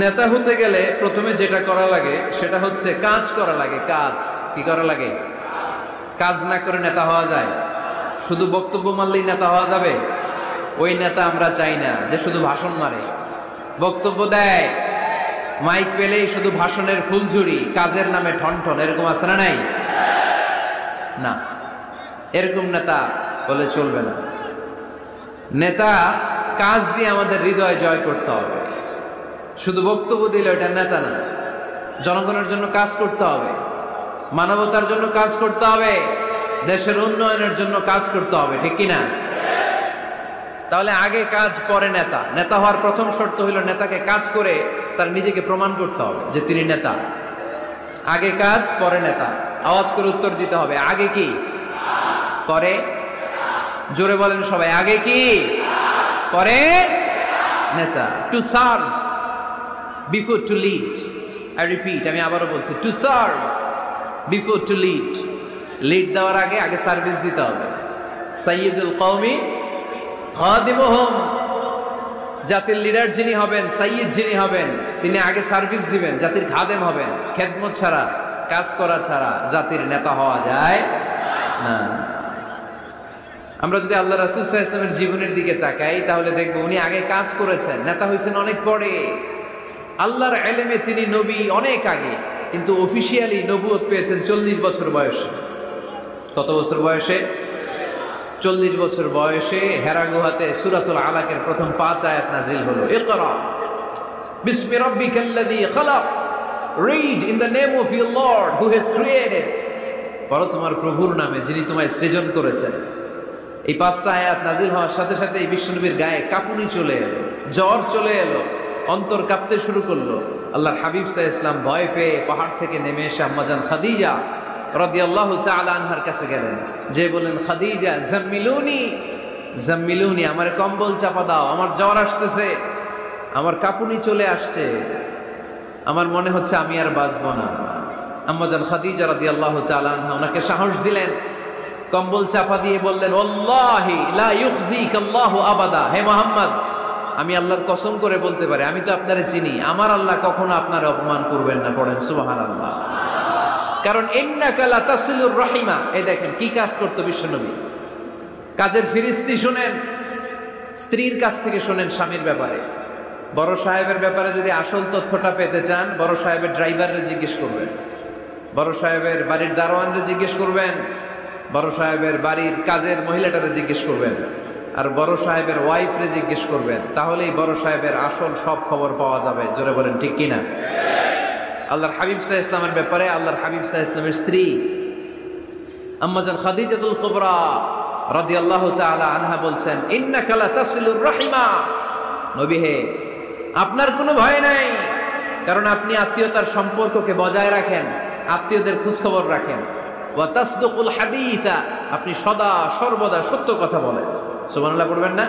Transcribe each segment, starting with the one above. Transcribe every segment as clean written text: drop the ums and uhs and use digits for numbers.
নেতা হতে গেলে প্রথমে যেটা করা লাগে সেটা হচ্ছে কাজ করা লাগে। কাজ কি করা লাগে? কাজ না করে নেতা হওয়া যায়? শুধু বক্তব্য মারলেই নেতা হওয়া যাবে? ওই নেতা আমরা চাই না যে শুধু ভাষণ মারে, বক্তব্য দেয়, মাইক পেলেই শুধু ভাষণের ফুলঝুরি, কাজের নামে ঠনঠন। এরকম আছে না নাই? না, এরকম নেতা বলে চলবে না। নেতা কাজ দিয়ে আমাদের হৃদয় জয় করতে হবে। শুধু বক্তব্য দিলে ওটা নেতা না। জনগণের জন্য কাজ করতে হবে, মানবতার জন্য কাজ করতে হবে, দেশের উন্নয়নের জন্য কাজ করতে হবে, ঠিক কিনা? তাহলে আগে কাজ পরে নেতা। নেতা হওয়ার প্রথম শর্ত হলো নেতাকে কাজ করে তার নিজেকে প্রমাণ করতে হবে যে তিনি নেতা। আগে কাজ পরে নেতা। আওয়াজ করে উত্তর দিতে হবে, আগে কি পরে? জোরে বলেন সবাই, আগে কি পরে নেতা। To serve before to lead. I repeat, আমি আবারও বলছি, to serve before to lead. Lead দেওয়ার আগে আগে সার্ভিস দিতে হবে। সাইয়্যিদুল কওমি খাদিমুহুম। জাতির লিডার যিনি হবেন, সাইয়্যিদ যিনি হবেন, তিনি আগে সার্ভিস দিবেন, জাতির খাদেম হবেন। খেদমত ছাড়া, কাজ করা ছাড়া জাতির নেতা হওয়া যায় না। আমরা যদি আল্লাহ রাসূল সাল্লাল্লাহু আলাইহি ওয়াসাল্লামের জীবনের দিকে তাকাই তাহলে দেখব উনি আগে কাজ করেছেন, নেতা হয়েছেন অনেক পরে। আল্লাহর ইলমে তিনি নবী অনেক আগে, কিন্তু অফিশিয়ালি নবুয়ত পেয়েছেন 40 বছর বয়সে। কত বছর বয়সে? 40 বছর বয়সে হেরা গুহাতে সূরাতুল আলাকের প্রথম 5 আয়াত নাজিল হলো। ইকরা বিসমি রাব্বিকাল্লাযী খালাক, read in the name of your lord who has created. পড়ো তোমার প্রভুর নামে যিনি তোমায় সৃজন করেছেন। এই 5টা আয়াত নাজিল হওয়ার সাথে সাথে এই বিশ্বনবীর গায়ে কাঁপুনি চলে এলো, জ্বর চলে এলো, অন্তর কাঁপতে শুরু করলো। আল্লাহর হাবিব সাল্লাল্লাহু আলাইহি ওয়াসাল্লাম ভয় পেয়ে পাহাড় থেকে নেমে এসে আম্মাজান খাদিজা রাদিয়াল্লাহু তাআলা আনহার কাছে গেলেন, যে বলেন, খাদিজা জাম্মিলুনি জাম্মিলুনি, আমার কম্বল চাপা দাও, আমার জ্বর আসতেছে, আমার কাঁপুনি চলে আসছে, আমার মনে হচ্ছে আমি আর বাঁচব না। আম্মাজান খাদিজা রাদিয়াল্লাহু তাআলা আনহা ওনাকে সাহস দিলেন, কম্বল চাপা দিয়ে বললেন, ওয়াল্লাহি লা ইউখজিকাল্লাহু আবাদা। হে মুহাম্মদ, আমি আল্লাহর কসম করে বলতে পারি, আমি তো আপনারে চিনি, আমার আল্লাহ কখনো আপনার অপমান করবেন না। পড়েন সুবহানাল্লাহ। কারণ ইন্নাকা লা তাসিলুর রাহিমা। এই দেখেন কি কাজ করতো বিশ্বনবী। কাজের ফিরিস্তি শোনেন, স্ত্রীর কাছ থেকে শোনেন স্বামীর ব্যাপারে। বড় সাহেবের ব্যাপারে যদি আসল তথ্যটা পেতে চান, বড় সাহেবের ড্রাইভাররে জিজ্ঞেস করবেন, বড় সাহেবের বাড়ির দারোয়ানরে জিজ্ঞেস করবেন, বড় সাহেবের বাড়ির কাজের মহিলাটারে জিজ্ঞেস করবেন, আর বড় সাহেবের ওয়াইফরে জিজ্ঞেস করবেন। তাহলেই বড় সাহেবের আসল সব খবর পাওয়া যাবে। জোরে বলেন ঠিক কিনা? আল্লাহর হাবিব সাল্লাল্লাহু আলাইহি ওয়াসাল্লামের ব্যাপারে আল্লাহর হাবিব সাল্লাল্লাহু আলাইহি ওয়াসাল্লামের স্ত্রী আম্মাজান খাদিজাতুল কুবরা রাদিয়াল্লাহু তাআলা আনহা বলছেন, ইন্নাকা লা তাসিলুর রাহিমা। নবী হে, আপনার কোনো ভয় নাই, কারণ আপনি আত্মীয়তার সম্পর্ককে বজায় রাখেন, আত্মীয়দের খোঁজ খবর রাখেন। ওয়া তাসদুকুল হাদিসা, আপনি সদা সর্বদা সত্য কথা বলেন। সুবহানাল্লাহ পড়বেন না?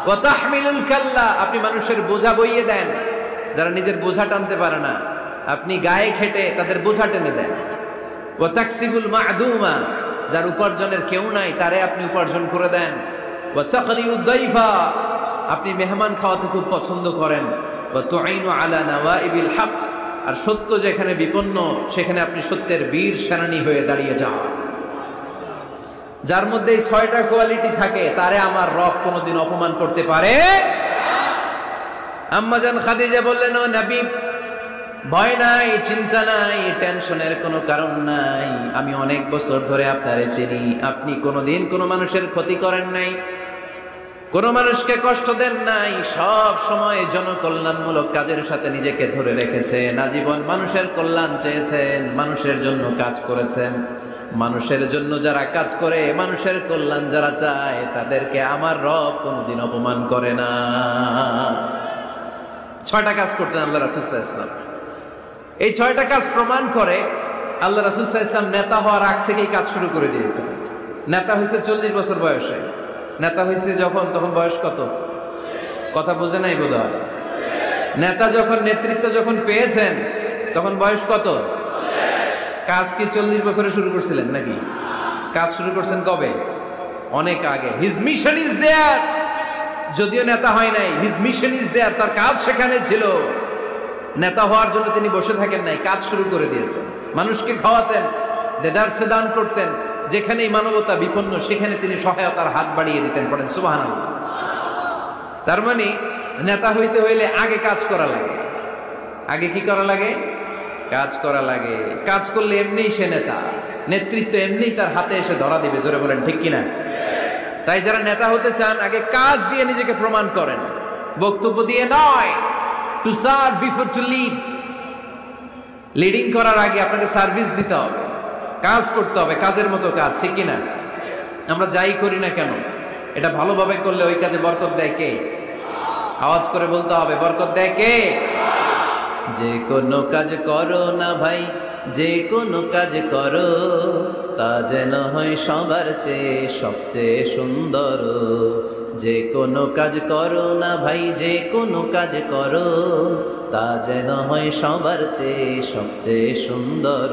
ওয়া তাহমিলুল কাল্লা, আপনি মানুষের বোঝা বইয়ে দেন, যারা নিজের বোঝা টানতে পারে না আপনি গায়ে খেটে তাদের বোঝা টেনে দেন। ওয়া তাকসিবুল মা'দুমা, যার উপার্জনের কেউ নাই তারে আপনি উপার্জন করে দেন। ওয়া তাকরিউদ দাইফা, আপনি মেহমান খাওয়াতে খুব পছন্দ করেন। ওয়া তুঈনু আলা নাওয়াইবিল হক, আর সত্য যেখানে বিপন্ন সেখানে আপনি সত্যের বীর সেনানী হয়ে দাঁড়িয়ে যান। যার মধ্যে এই 6টা কোয়ালিটি থাকে তারে আমার রব কোনোদিন অপমান করতে পারে। আম্মাজান খাদিজা বললেন, ও নবী, ভয় নাই, চিন্তা নাই, টেনশনের কোনো কারণ নাই, আমি অনেক বছর ধরে আপনারে চিনি, আপনি কোনোদিন কোনো মানুষের ক্ষতি করেন নাই, কোনো মানুষকে কষ্ট দেন নাই, সব সময় জনকল্যাণমূলক কাজের সাথে নিজেকে ধরে রেখেছেন, আজীবন মানুষের কল্যাণ চেয়েছেন, মানুষের জন্য কাজ করেছেন। মানুষের জন্য যারা কাজ করে, মানুষের কল্যাণ যারা চায়, তাদেরকে আমার রব কোনোদিন অপমান করে না। 6টা কাজ করতেন আল্লাহ রাসূল সাল্লাল্লাহু আলাইহি ওয়াসাল্লাম। এই 6টা কাজ প্রমাণ করে আল্লাহ রাসূল সাল্লাল্লাহু আলাইহি ওয়াসাল্লাম নেতা হওয়ার আগ থেকেই কাজ শুরু করে দিয়েছেন। নেতা হয়েছে 40 বছর বয়সে। নেতা হয়েছে যখন, তখন বয়স কত? কথা বোঝে নাই বোধহয়। নেতা যখন, নেতৃত্ব যখন পেয়েছেন তখন বয়স কত? কাজ কি 40 বছরে শুরু করছিলেন নাকি? কাজ শুরু করছেন কবে? অনেক আগে। হিজ মিশন ইজ দেয়ার, যদিও নেতা হয় নাই, হিজ মিশন ইজ দেয়ার, তার কাজ সেখানে ছিল। নেতা হওয়ার জন্য তিনি বসে থাকেন নাই, কাজ শুরু করে দিয়েছেন। মানুষকে খাওয়াতেন, দেদারসে দান করতেন, যেখানেই মানবতা বিপন্ন সেখানে তিনি সহায়তার হাত বাড়িয়ে দিতেন। পড়েন সুবহানাল্লাহ। তার মানে নেতা হইতে হইলে আগে কাজ করা লাগে। আগে কি করা লাগে? কাজ করা লাগে। কাজ করলে এমনিই সে নেতা, নেতৃত্ব এমনিই তার হাতে এসে ধরা দিবে। জোরে বলেন ঠিক কিনা? তাই যারা নেতা হতে চান আগে কাজ দিয়ে নিজেকে প্রমাণ করেন, বক্তব্য দিয়ে নয়। To serve before to lead. Leading করার আগে আপনাকে সার্ভিস দিতে হবে, কাজ করতে হবে, কাজের মতো কাজ, ঠিক কিনা? আমরা যাই করি না কেন এটা ভালোভাবে করলে ওই কাজে বরকত দেয় কে? আওয়াজ করে বলতে হবে, বরকত দেয় কে? যে কোনো কাজ করো না ভাই, যে কোনো কাজ করো, তা যেন হয় সবার চেয়ে সবচেয়ে সুন্দর। যে কোনো কাজ করো না ভাই, যে কোনো কাজ করো, তা যেন হয় সবার চেয়ে সবচেয়ে সুন্দর।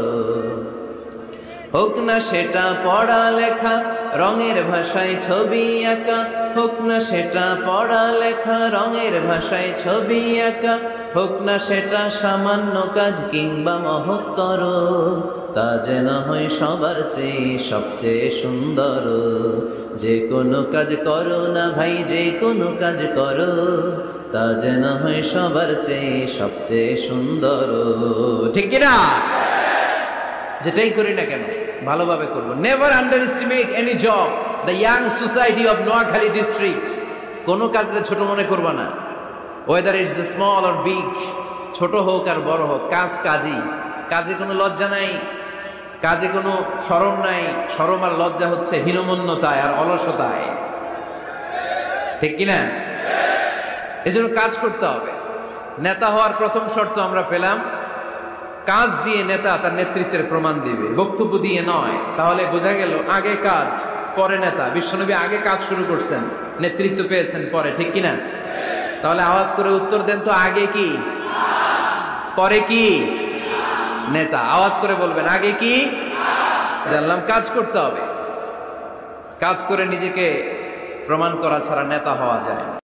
হোক না সেটা পড়া লেখা, রঙের ভাষায় ছবি আঁকা, হোক না সেটা পড়া লেখা, রঙের ভাষায় ছবি আঁকা, হোক না সেটা সামান্য কাজ কিংবা মহত্তর, তা যেন হয় সবার চেয়ে সবচেয়ে সুন্দর। যে কোনো কাজ করো না ভাই, যে কোনো কাজ করো, তা যেন হয় সবার চেয়ে সবচেয়ে সুন্দর। ঠিক কিনা? যেটাই করি না কেন ভালোভাবে করবো। Never under estimate any job. The young society of Noakhali district. কোনো কাজে ছোট মনে করবা না, whether it's the small or big. ছোট হোক আর বড় হোক, কাজ কাজই। কাজে কোনো লজ্জা নাই, কাজে কোনো শরম নাই। শরম আর লজ্জা হচ্ছে হীনমন্যতায় আর অলসতায়, ঠিক কিনা? এজন্য কাজ করতে হবে। নেতা হওয়ার প্রথম শর্ত আমরা পেলাম, কাজ দিয়ে নেতা তার নেতৃত্বের প্রমাণ দিবে, বক্তব্য দিয়ে নয়। তাহলে বোঝা গেল আগে কাজ পরে নেতা। বিশ্বনবী আগে কাজ শুরু করছেন, নেতৃত্ব পেয়েছেন পরে, ঠিক কিনা? তাহলে আওয়াজ করে উত্তর দেন তো, আগে কি পরে কি? নেতা। আওয়াজ করে বলবেন, আগে কি? জানলাম কাজ করতে হবে। কাজ করে নিজেকে প্রমাণ করা ছাড়া নেতা হওয়া যায় না।